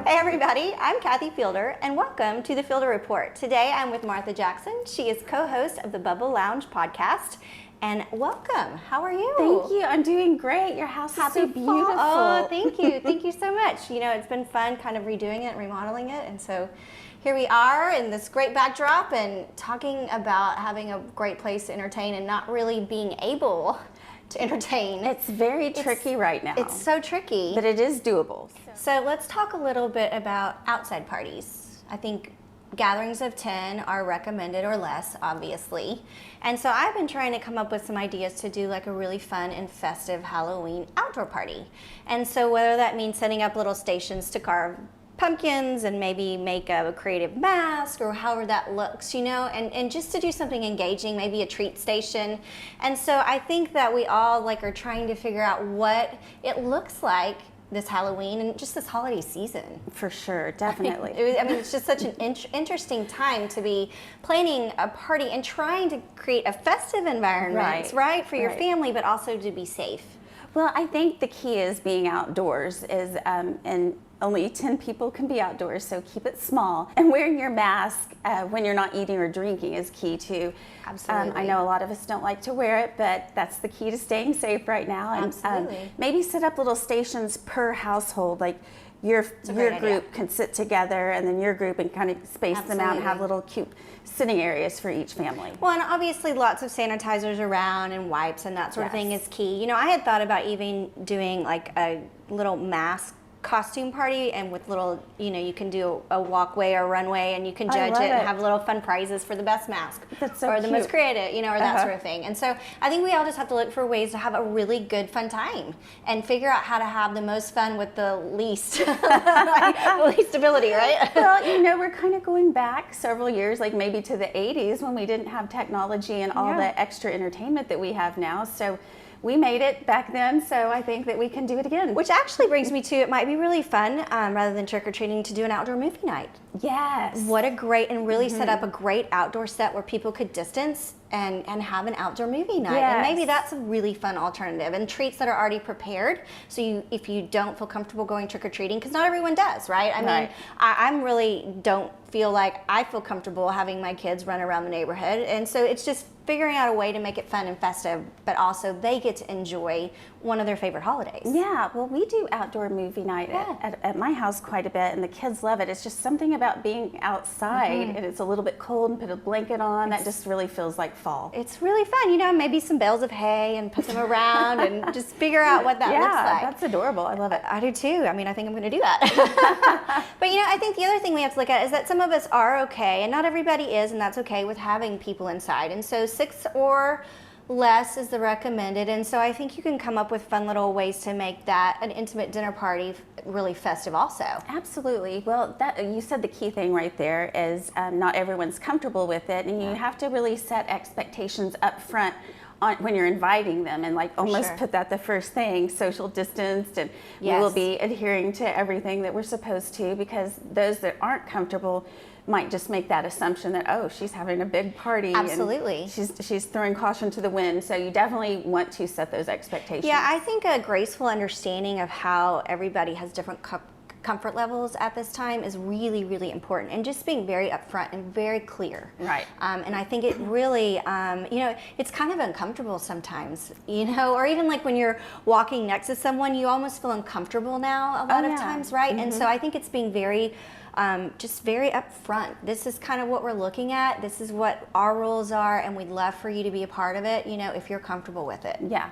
Hey everybody, I'm Kathy Fielder and welcome to the Fielder Report. Today I'm with Martha Jackson. She is co-host of the Bubble Lounge podcast. And welcome. How are you? Thank you. I'm doing great. Your house is so beautiful. Oh, thank you. Thank you so much. You know, it's been fun kind of redoing it, remodeling it. And so here we are in this great backdrop and talking about having a great place to entertain and not really being able to entertain. It's very tricky right now. It's so tricky. But it is doable. So let's talk a little bit about outside parties. I think gatherings of 10 are recommended or less, obviously. And so I've been trying to come up with some ideas to do like a really fun and festive Halloween outdoor party. And so whether that means setting up little stations to carve pumpkins and maybe make a creative mask or however that looks, you know, and just to do something engaging, maybe a treat station. And so I think that we all like are trying to figure out what it looks like this Halloween and just this holiday season. For sure, definitely. I mean, it's just such an interesting time to be planning a party and trying to create a festive environment, right, for your family, but also to be safe. Well, I think the key is being outdoors and only 10 people can be outdoors, so keep it small. And wearing your mask when you're not eating or drinking is key too. Absolutely. I know a lot of us don't like to wear it, but that's the key to staying safe right now. And Absolutely. Maybe set up little stations per household, like your group can sit together and then your group and kind of space them out and have little cute sitting areas for each family. Well, and obviously lots of sanitizers around and wipes and that sort of thing is key. You know, I had thought about even doing like a little mask costume party and with little, you know, you can do a walkway or runway and you can judge it and have little fun prizes for the best mask or the most creative, you know, or that sort of thing. And so I think we all just have to look for ways to have a really good fun time and figure out how to have the most fun with the least the least ability, right? Well, you know, we're kind of going back several years, like maybe to the 80s when we didn't have technology and all the extra entertainment that we have now. So we made it back then, so I think that we can do it again. Which actually brings me to, it might be really fun, rather than trick-or-treating, to do an outdoor movie night. Yes. What a great, and really set up a great outdoor set where people could distance and have an outdoor movie night. Yes. And maybe that's a really fun alternative. And treats that are already prepared, so if you don't feel comfortable going trick-or-treating, because not everyone does, right? I mean, I'm really don't feel like I feel comfortable having my kids run around the neighborhood. And so it's just figuring out a way to make it fun and festive, but also they get to enjoy one of their favorite holidays. Yeah, well, we do outdoor movie night at my house quite a bit, and the kids love it. It's just something about being outside, and it's a little bit cold, and put a blanket on. That just really feels like fall. It's really fun, you know, maybe some bales of hay and put them around and just figure out what that looks like. Yeah, that's adorable. I love it. I do too. I mean, I think I'm going to do that. But, you know, I think the other thing we have to look at is that some of us are okay, and not everybody is, and that's okay with having people inside. And so 6 or less is the recommended, and so I think you can come up with fun little ways to make that an intimate dinner party really festive also. Absolutely. Well, that you said the key thing right there is not everyone's comfortable with it, and you have to really set expectations up front when you're inviting them, and like almost put that the first thing, social distanced, and we will be adhering to everything that we're supposed to, because those that aren't comfortable might just make that assumption that, oh, she's having a big party. Absolutely. And she's throwing caution to the wind. So you definitely want to set those expectations. Yeah, I think a graceful understanding of how everybody has different comfort levels at this time is really, really important, and just being very upfront and very clear. Right. And I think it really, you know, it's kind of uncomfortable sometimes, you know, or even like when you're walking next to someone, you almost feel uncomfortable now a lot of times, right? And so I think it's being very, just very upfront. This is kind of what we're looking at. This is what our rules are, and we'd love for you to be a part of it, you know, if you're comfortable with it. Yeah.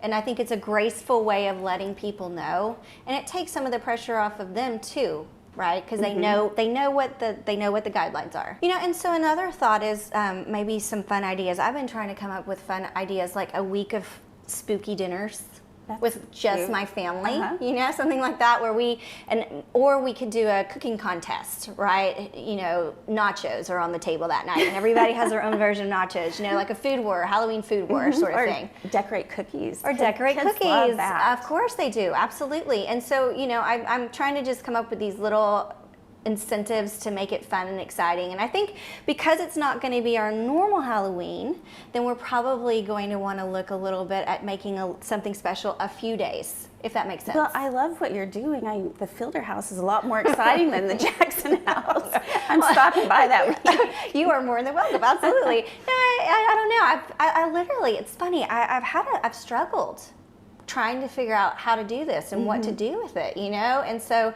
And I think it's a graceful way of letting people know, and it takes some of the pressure off of them too, right? Because they know what the guidelines are. You know, and so another thought is maybe some fun ideas. I've been trying to come up with fun ideas, like a week of spooky dinners. With just my family, you know, something like that, where or we could do a cooking contest, right? You know, nachos are on the table that night, and everybody has their own version of nachos, you know, like a food war, Halloween food war sort of thing. Decorate cookies. Or decorate kids cookies. Love that. Of course they do, absolutely. And so, you know, I'm trying to just come up with these little incentives to make it fun and exciting. And I think because it's not going to be our normal Halloween, then we're probably going to want to look a little bit at making something special a few days, if that makes sense. Well, I love what you're doing. The Fielder house is a lot more exciting than the Jackson house. I'm stopping by that week. You are more than welcome, absolutely. No, I don't know. I literally, it's funny. I've struggled trying to figure out how to do this and what to do with it, you know? And so,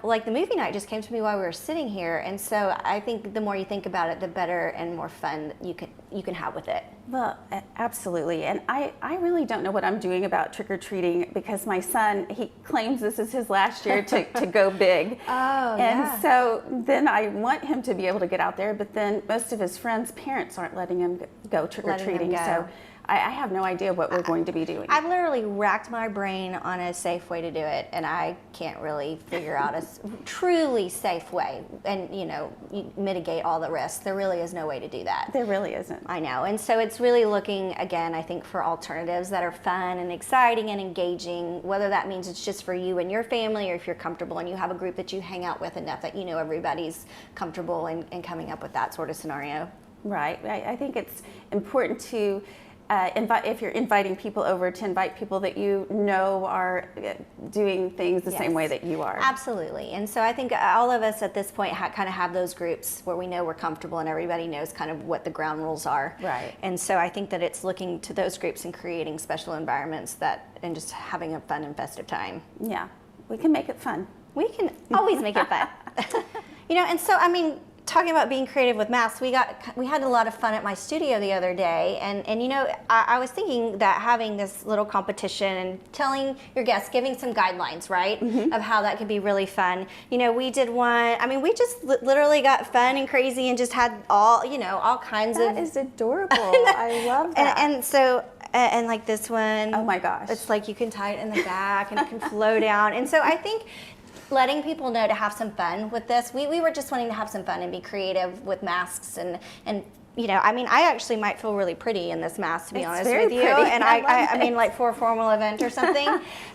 like the movie night just came to me while we were sitting here. And so I think the more you think about it, the better and more fun you can have with it. Well, absolutely. And I really don't know what I'm doing about trick-or-treating because my son, he claims this is his last year to go big. Oh, and so then I want him to be able to get out there, but then most of his friends' parents aren't letting him go trick-or-treating. So I have no idea what we're going to be doing. I've literally racked my brain on a safe way to do it, and I can't really figure out a truly safe way and, you know, mitigate all the risks. There really is no way to do that. There really isn't. I know. And so it's really looking, again, I think, for alternatives that are fun and exciting and engaging, whether that means it's just for you and your family or if you're comfortable and you have a group that you hang out with enough that you know everybody's comfortable in coming up with that sort of scenario. Right. I think it's important to if you're inviting people over, to invite people that you know are doing things the same way that you are. Absolutely. And so I think all of us at this point kind of have those groups where we know we're comfortable and everybody knows kind of what the ground rules are. Right. And so I think that it's looking to those groups and creating special environments and just having a fun and festive time. Yeah, we can make it fun. We can always make it fun. You know, and so, I mean, talking about being creative with masks, we had a lot of fun at my studio the other day, and you know, I was thinking that having this little competition and telling your guests, giving some guidelines, right, of how that could be really fun. You know, we did one. I mean, we just literally got fun and crazy and just had all kinds of. That is adorable. I love that. And so. And like this one. Oh my gosh. It's like you can tie it in the back and it can flow down. And so I think letting people know to have some fun with this. We were just wanting to have some fun and be creative with masks and you know, I mean, I actually might feel really pretty in this mask, to be honest with you. Pretty. And I mean, like for a formal event or something.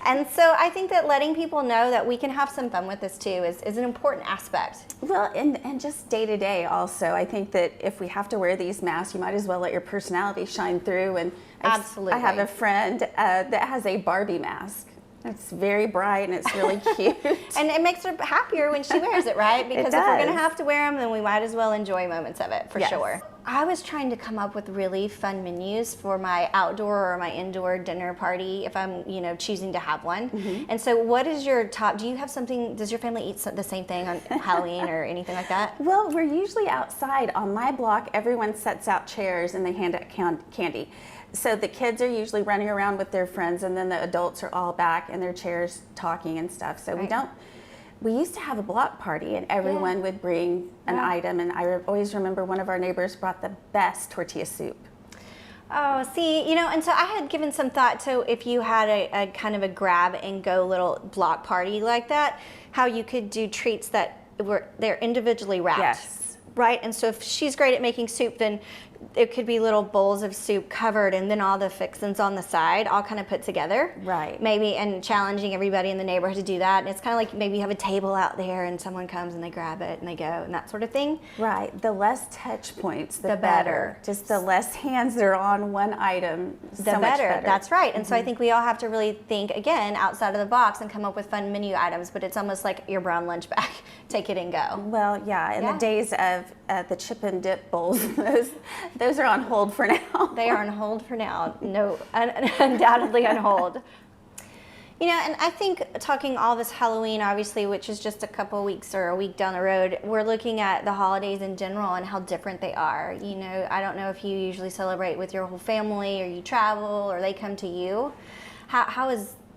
And so I think that letting people know that we can have some fun with this too is an important aspect. Well, and just day to day also. I think that if we have to wear these masks, you might as well let your personality shine through. And absolutely. I have a friend that has a Barbie mask. It's very bright and it's really cute. And it makes her happier when she wears it, right? Because if we're going to have to wear them, then we might as well enjoy moments of it, for sure. I was trying to come up with really fun menus for my outdoor or my indoor dinner party if I'm, you know, choosing to have one. And so what is your top, do you have something, does your family eat the same thing on Halloween or anything like that? Well, we're usually outside. On my block, everyone sets out chairs and they hand out candy. So the kids are usually running around with their friends, and then the adults are all back in their chairs talking and stuff. So we used to have a block party, and everyone would bring an item, and I always remember one of our neighbors brought the best tortilla soup. Oh, see, you know, and so I had given some thought to if you had a kind of a grab and go little block party like that, how you could do treats that they're individually wrapped. Yes. Right, and so if she's great at making soup, then it could be little bowls of soup covered and then all the fixins on the side all kind of put together. Right. Maybe, and challenging everybody in the neighborhood to do that. And it's kind of like maybe you have a table out there and someone comes and they grab it and they go and that sort of thing. Right. The less touch points, the better. Just the less hands that are on one item, the so much better. That's right. And so I think we all have to really think, again, outside of the box and come up with fun menu items, but it's almost like your brown lunch bag. Take it and go. Well, yeah, in the days of the chip and dip bowls, those are on hold for now. They are on hold for now. No, undoubtedly on hold. You know, and I think talking all this Halloween, obviously, which is just a couple weeks or a week down the road, we're looking at the holidays in general and how different they are. You know, I don't know if you usually celebrate with your whole family or you travel or they come to you. And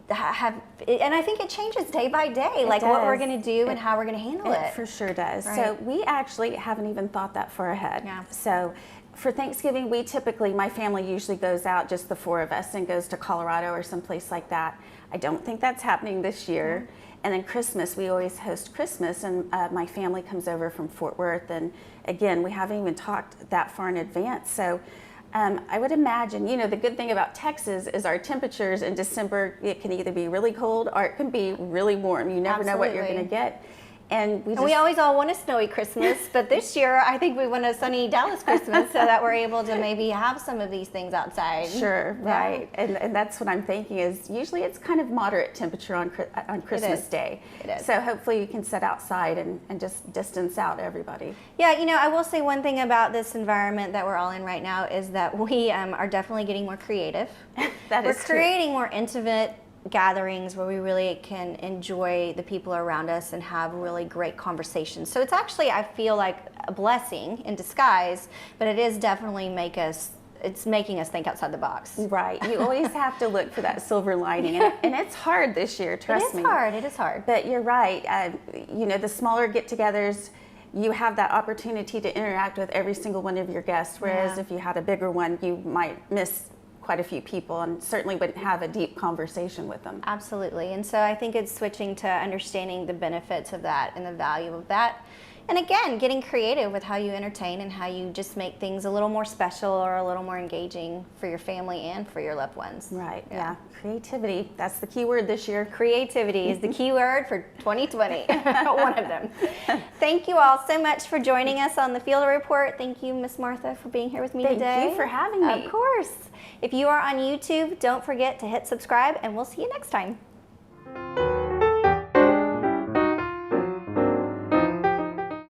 I think it changes day by day, like what we're going to do and how we're going to handle it. It for sure does. Right. So we actually haven't even thought that far ahead. Yeah. So for Thanksgiving, my family usually goes out, just the four of us, and goes to Colorado or someplace like that. I don't think that's happening this year. Mm-hmm. And then Christmas, we always host Christmas, and my family comes over from Fort Worth. And again, we haven't even talked that far in advance. So I would imagine, you know, the good thing about Texas is our temperatures in December, it can either be really cold or it can be really warm. You never know what you're going to get. And we always all want a snowy Christmas, but this year I think we want a sunny Dallas Christmas so that we're able to maybe have some of these things outside. Sure, right. And that's what I'm thinking is usually it's kind of moderate temperature on Christmas Day. It is. So hopefully you can sit outside and just distance out everybody. Yeah, I will say one thing about this environment that we're all in right now is that we are definitely getting more creative. We're creating more intimate gatherings where we really can enjoy the people around us and have really great conversations. So it's actually, I feel like, a blessing in disguise, but it is definitely making us think outside the box. Right. You always have to look for that silver lining. And it's hard this year, trust me. It is hard. But you're right. The smaller get-togethers, you have that opportunity to interact with every single one of your guests, whereas if you had a bigger one, you might miss quite a few people and certainly wouldn't have a deep conversation with them. Absolutely. And so I think it's switching to understanding the benefits of that and the value of that. And again, getting creative with how you entertain and how you just make things a little more special or a little more engaging for your family and for your loved ones. Right, yeah. Creativity, that's the key word this year. Creativity is the key word for 2020, one of them. Thank you all so much for joining us on the Field Report. Thank you, Miss Martha, for being here with me today. Thank you for having me. Of course. If you are on YouTube, don't forget to hit subscribe, and we'll see you next time.